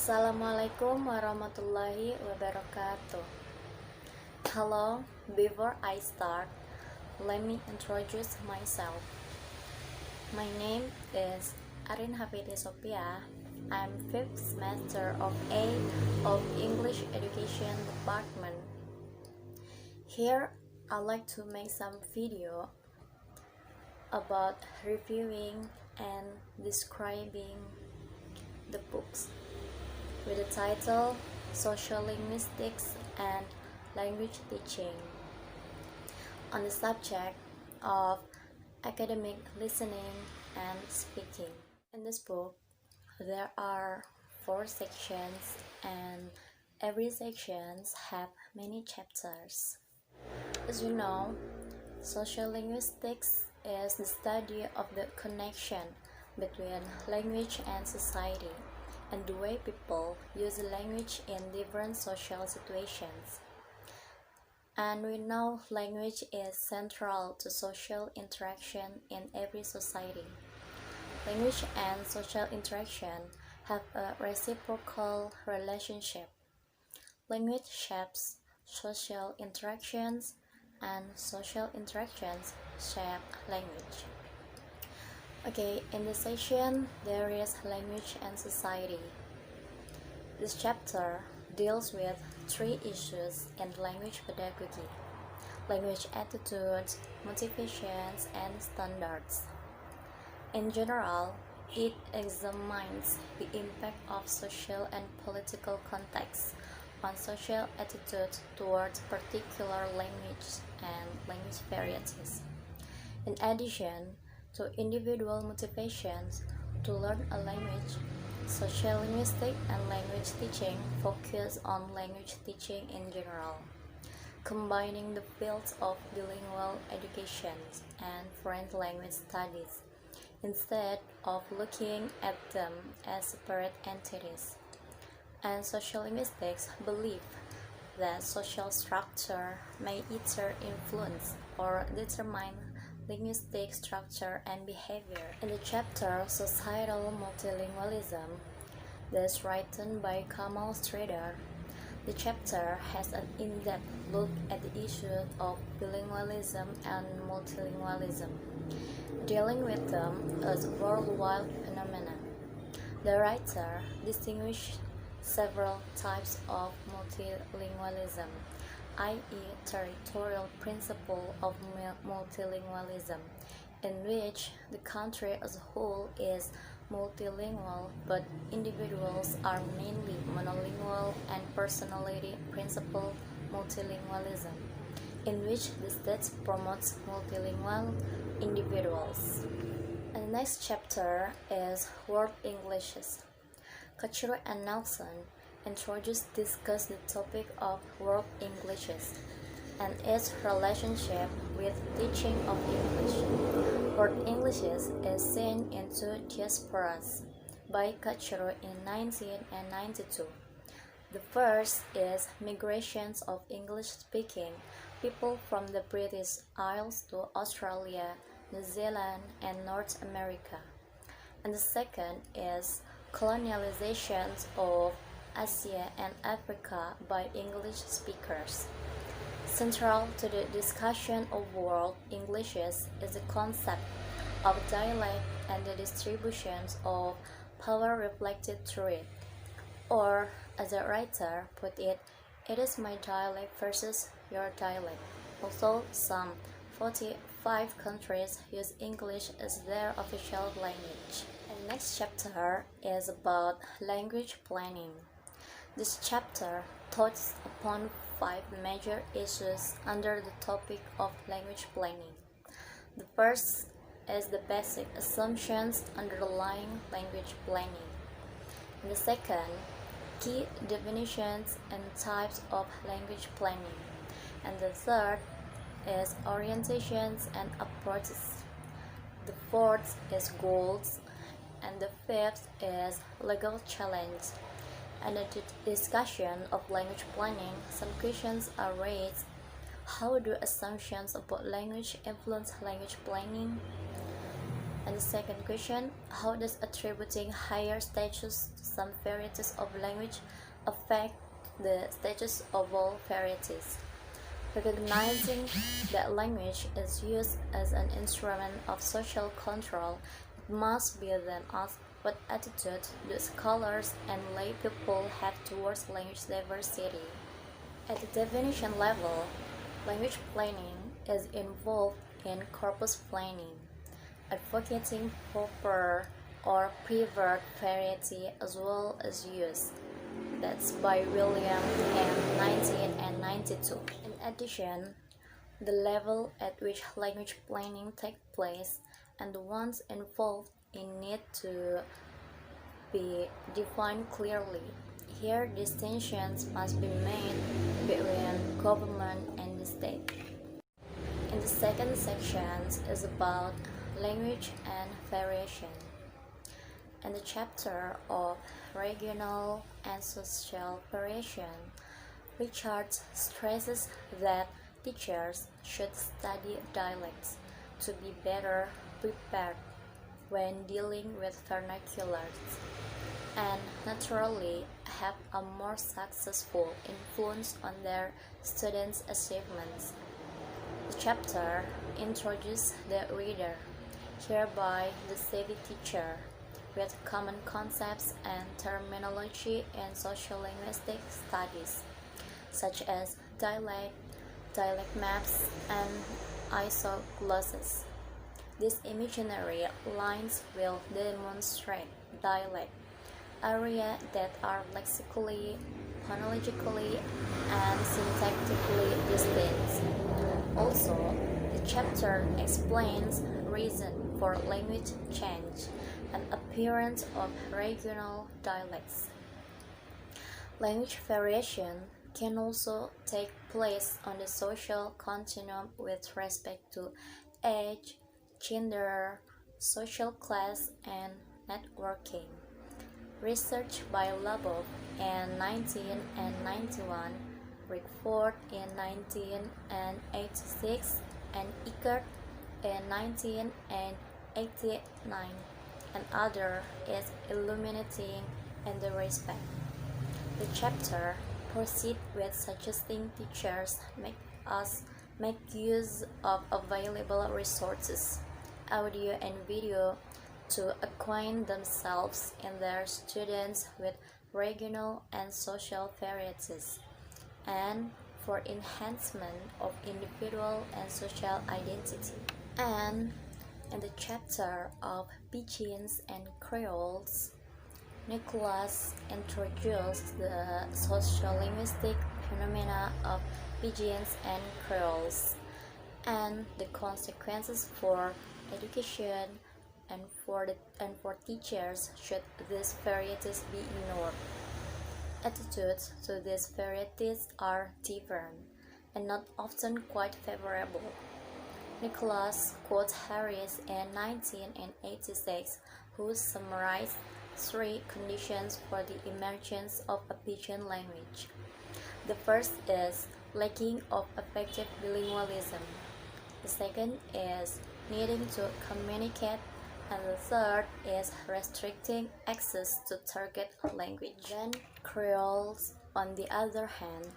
Assalamualaikum warahmatullahi wabarakatuh. Hello, before I start, let me introduce myself. My name is Arin Hafidi Sophia. I'm 5th semester of A of English Education Department. Here, I'd like to make some video about reviewing and describing the books with the title Sociolinguistics and Language Teaching on the subject of academic listening and speaking. In this book, there are 4 sections and every section have many chapters. As you know, sociolinguistics is the study of the connection between language and society and the way people use language in different social situations. And we know language is central to social interaction in every society. Language and social interaction have a reciprocal relationship. Language shapes social interactions, and social interactions shape language. Okay, in this section, there is language and society. This chapter deals with 3 issues in language pedagogy: language attitudes, motivations, and standards. In general, it examines the impact of social and political contexts on social attitudes towards particular language and language varieties. In addition to individual motivations to learn a language, sociolinguistic and language teaching focus on language teaching in general, combining the fields of bilingual education and foreign language studies, instead of looking at them as separate entities. And sociolinguistics believe that social structure may either influence or determine linguistic structure and behavior. In the chapter Societal Multilingualism, that's written by Kamal Strader, the chapter has an in-depth look at the issue of bilingualism and multilingualism, dealing with them as worldwide phenomena. The writer distinguished several types of multilingualism, i.e. territorial principle of multilingualism, in which the country as a whole is multilingual but individuals are mainly monolingual, and personality principle multilingualism, in which the state promotes multilingual individuals. And the next chapter is World Englishes. Kachiro and Nelson discuss the topic of world Englishes and its relationship with teaching of English. World Englishes is seen in 2 diasporas by Kachiro in 1992. The first is migrations of English-speaking people from the British Isles to Australia, New Zealand, and North America. And the second is colonializations of Asia and Africa by English speakers. Central to the discussion of world Englishes is the concept of dialect and the distributions of power reflected through it. Or, as a writer put it, it is my dialect versus your dialect. Although some 45 countries use English as their official language. And the next chapter is about language planning. This chapter touches upon 5 major issues under the topic of language planning. The first is the basic assumptions underlying language planning. And the second, key definitions and types of language planning. And the third is orientations and approaches. The fourth is goals. And the fifth is legal challenge. And in the discussion of language planning, some questions are raised. How do assumptions about language influence language planning? And the second question, how does attributing higher status to some varieties of language affect the status of all varieties? Recognizing that language is used as an instrument of social control, it must be then asked what attitude do scholars and lay people have towards language diversity. At the definition level, language planning is involved in corpus planning, advocating proper or preferred variety as well as use. That's by William in 1992. In addition, the level at which language planning takes place and the ones involved in it to be defined clearly. Here, distinctions must be made between government and the state. In the second section is about language and variation. In the chapter of regional and social variation, Richard stresses that teachers should study dialects to be better prepared when dealing with vernaculars and naturally have a more successful influence on their students' achievements. The chapter introduces the reader, hereby the savvy teacher, with common concepts and terminology in sociolinguistic studies, such as dialect, dialect maps, and isoglosses. These imaginary lines will demonstrate dialect areas that are lexically, phonologically, and syntactically distinct. Also, the chapter explains reason for language change and appearance of regional dialects. Language variation can also take place on the social continuum with respect to age, gender, social class, and networking. Research by Labov in 1991, Rickford in 1986, and Eckert in 1989, and other is illuminating in the respect. The chapter proceeds with suggesting teachers make use of available resources, audio and video, to acquaint themselves and their students with regional and social varieties, and for enhancement of individual and social identity. And in the chapter of Pidgins and Creoles, Nicholas introduced the sociolinguistic phenomena of Pidgins and Creoles and the consequences for education and for teachers should these varieties be ignored. Attitudes to these varieties are different and not often quite favorable. Nicholas quotes Harris in 1986, who summarized 3 conditions for the emergence of a pidgin language. The first is lacking of effective bilingualism. The second is needing to communicate, and the third is restricting access to target language. Then Creoles, on the other hand,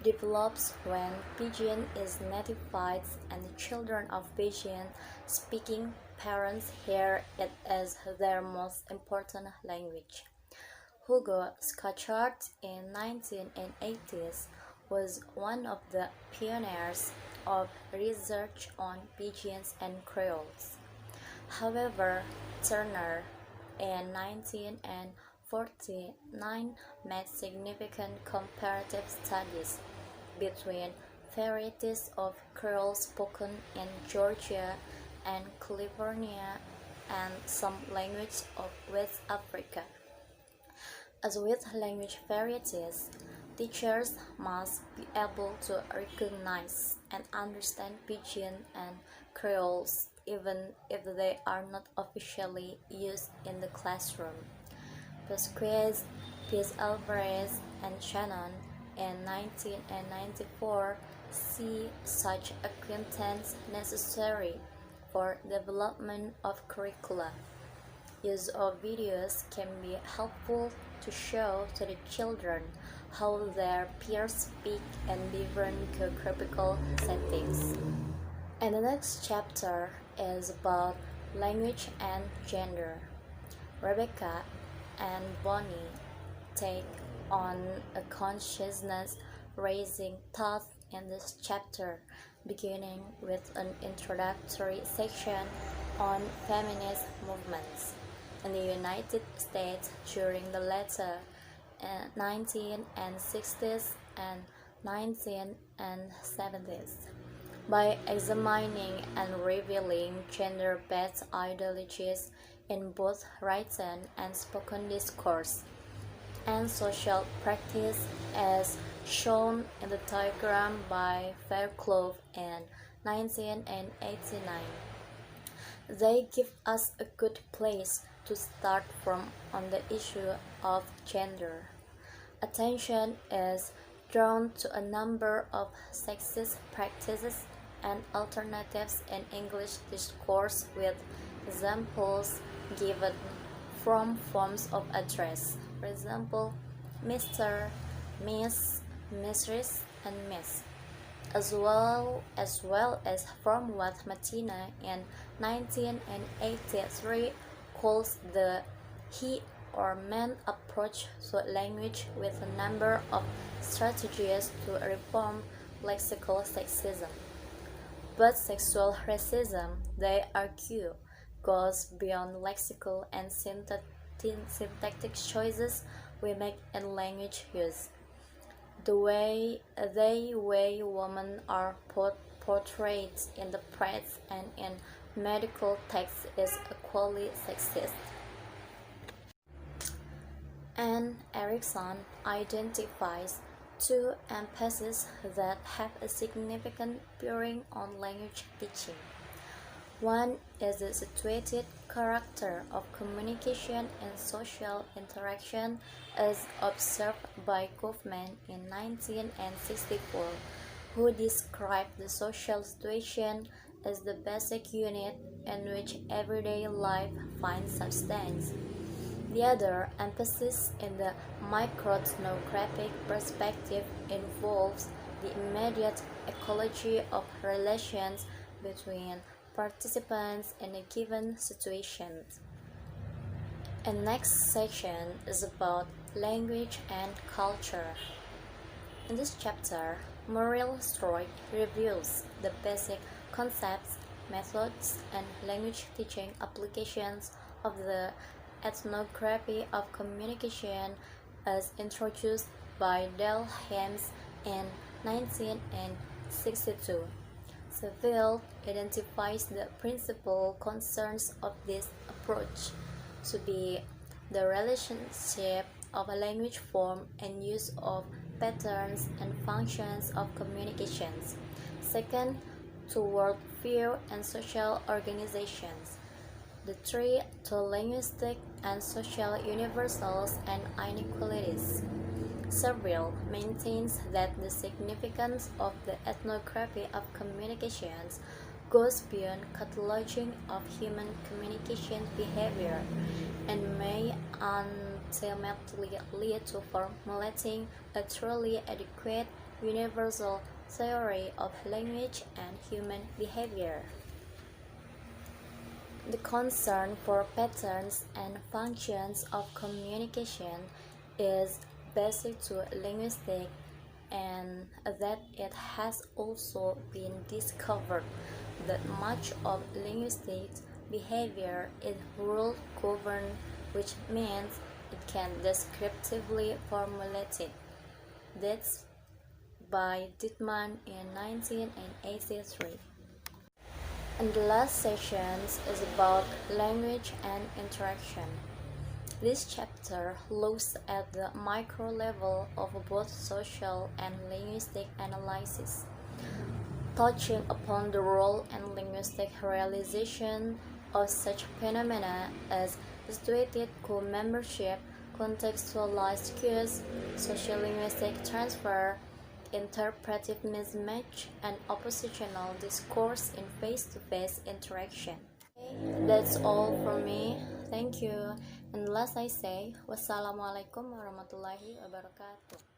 develops when Pidgin is natified and the children of Pidgin-speaking parents hear it as their most important language. Hugo Scatchard in 1980s was one of the pioneers of research on Pidgins and Creoles. However, Turner in 1949 made significant comparative studies between varieties of Creole spoken in Georgia and California and some languages of West Africa. As with language varieties, teachers must be able to recognize and understand Pidgin and Creoles even if they are not officially used in the classroom. Vasquez, Piz Alvarez, and Shannon in 1994 see such acquaintance necessary for development of curricula. Use of videos can be helpful to show to the children how their peers speak in different geographical settings. And the next chapter is about language and gender. Rebecca and Bonnie take on a consciousness-raising thought in this chapter, beginning with an introductory section on feminist movements in the United States during the later 1960s and 1970s. By examining and revealing gender-based ideologies in both written and spoken discourse and social practice as shown in the diagram by Fairclough in 1989. They give us a good place to start from on the issue of gender. Attention is drawn to a number of sexist practices and alternatives in English discourse with examples given from forms of address. For example, Mr., Miss, Mistress, and Miss, as well as from what Martina in 1983 calls the he or man approach to language with a number of strategies to reform lexical sexism. But sexual racism, they argue, goes beyond lexical and syntactic choices we make in language use. The way women are portrayed in the press and in medical texts is equally sexist. And Erickson identifies two emphases that have a significant bearing on language teaching. One is the situated character of communication and social interaction as observed by Kaufman in 1964, who described the social situation as the basic unit in which everyday life finds substance. The other emphasis in the microethnographic perspective involves the immediate ecology of relations between participants in a given situation. And next section is about language and culture. In this chapter, Muriel Stroy reviews the basic concepts, methods, and language teaching applications of the ethnography of communication as introduced by Dale Hames in 1962. Seville identifies the principal concerns of this approach to be the relationship of a language form and use of patterns and functions of communications. Second, to worldview and social organizations. The three to linguistic and social universals and inequalities. Seville maintains that the significance of the ethnography of communications goes beyond cataloging of human communication behavior and may ultimately lead to formulating a truly adequate universal theory of language and human behavior. The concern for patterns and functions of communication is basic to linguistics, and that it has also been discovered that much of linguistic behavior is rule-governed, which means it can descriptively formulate it. That's by Dittman in 1983. And the last section is about language and interaction. This chapter looks at the micro level of both social and linguistic analysis, touching upon the role and linguistic realization of such phenomena as situated co-membership, contextualized cues, sociolinguistic transfer, interpretive mismatch, and oppositional discourse in face-to-face interaction. Okay, that's all from me. Thank you. And last I say, wassalamualaikum warahmatullahi wabarakatuh.